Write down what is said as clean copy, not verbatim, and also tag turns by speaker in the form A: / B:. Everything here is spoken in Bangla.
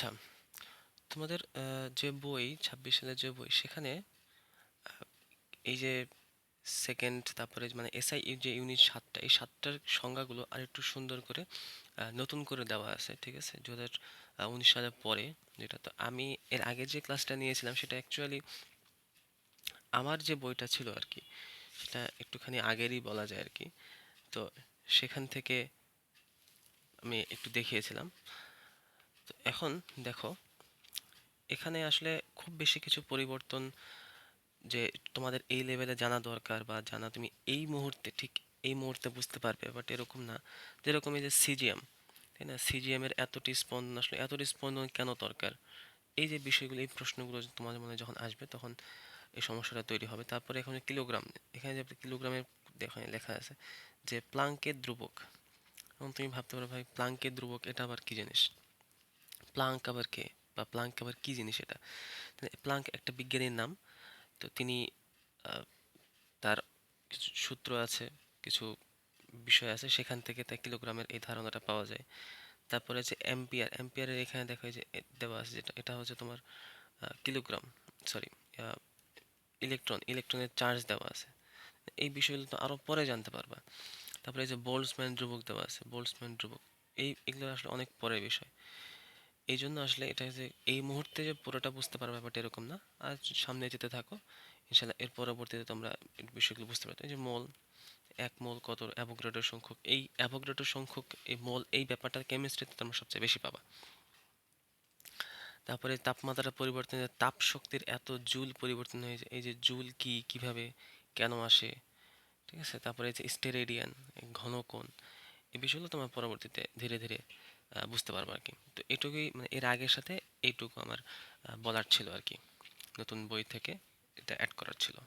A: আচ্ছা, তোমাদের যে বই ২৬ সালের যে বই সেখানে আহ, এই যে সেকেন্ড তারপরে মানে এসআই যে ইউনিট ৭টা এই ৭টার সংজ্ঞাগুলো আরেকটু সুন্দর করে নতুন করে দেওয়া আছে, ঠিক আছে? ২০১৯ সালের পরে, যেটা তো আমি এর আগে যে ক্লাসটা নিয়েছিলাম সেটা অ্যাকচুয়ালি আমার যে বইটা ছিল আর কি, সেটা একটুখানি আগেরই বলা যায় আর কি। তো সেখান থেকে আমি একটু দেখিয়েছিলাম। তো এখন দেখো, এখানে আসলে খুব বেশি কিছু পরিবর্তন যে তোমাদের এই লেভেলে জানা দরকার বা জানা তুমি এই মুহূর্তে ঠিক এই মুহূর্তে বুঝতে পারবে, বাট এরকম না। যেরকম এই যে সিজিএম, তাই না? সিজিএম এর এতটি স্পন্দন, আসলে এতটি স্পন্দন কেন দরকার? এই যে বিষয়গুলো, এই প্রশ্নগুলো তোমাদের মনে যখন আসবে তখন এই সমস্যাটা তৈরি হবে। তারপরে এখানে কিলোগ্রাম, এখানে যে কিলোগ্রামের লেখা আছে যে প্লাঙ্কের ধ্রুবক। এখন তুমি ভাবতে পারো, ভাই প্লাঙ্কের ধ্রুবক এটা আবার কি জিনিস? প্লাঙ্ক আবার কে, বা প্লাঙ্ক আবার কি জিনিস এটা? প্লাঙ্ক একটা বিজ্ঞানীর নাম। তো তিনি আহ, তার কিছু সূত্র আছে, কিছু বিষয় আছে, সেখান থেকে তাই কিলোগ্রামের এই ধারণাটা পাওয়া যায়। তারপরে যে অ্যাম্পিয়ার, অ্যাম্পিয়ারের এখানে দেখো এই যে দেওয়া আছে, যেটা এটা হচ্ছে তোমার কিলোগ্রাম, সরি, ইলেকট্রন, ইলেকট্রনের চার্জ দেওয়া আছে। এই বিষয়গুলো তো আরো পরে জানতে পারবা। তারপরে এই যে বোল্টজম্যান ধ্রুবক দেওয়া আছে, বোল্টজম্যান ধ্রুবক, এগুলো আসলে অনেক পরের বিষয়। এই জন্য আসলে এটা যে এই মুহূর্তে যে পুরোটা বুঝতে পারবে ব্যাপারটা এরকম না। আর সামনে যেতে থাকো, ইনশাল্লাহ এর পরবর্তীতে তোমরা এই বিষয়গুলো বুঝতে পারবে। এই যে মোল, এক মোল কত অ্যাভোগাড্রো সংখ্যক, এই অ্যাভোগাড্রো সংখ্যক এই মোল, এই ব্যাপারটা কেমিস্ট্রিতে তোমরা সবচেয়ে বেশি পাবা। তারপরে তাপমাত্রা পরিবর্তনে তাপ শক্তির এত জুল পরিবর্তন হয়েছে, এই যে জুল কি, কিভাবে, কেন আসে, ঠিক আছে? তারপরে এই যে স্টেরেডিয়ান, ঘন কোণ, এই বিষয়গুলো তোমার পরবর্তীতে ধীরে ধীরে বুঝতে পারবো আর কি। তো এটুকুই, মানে এর আগের সাথে এইটুকু আমার বলার ছিল আর কি, নতুন বই থেকে এটা অ্যাড করার ছিল।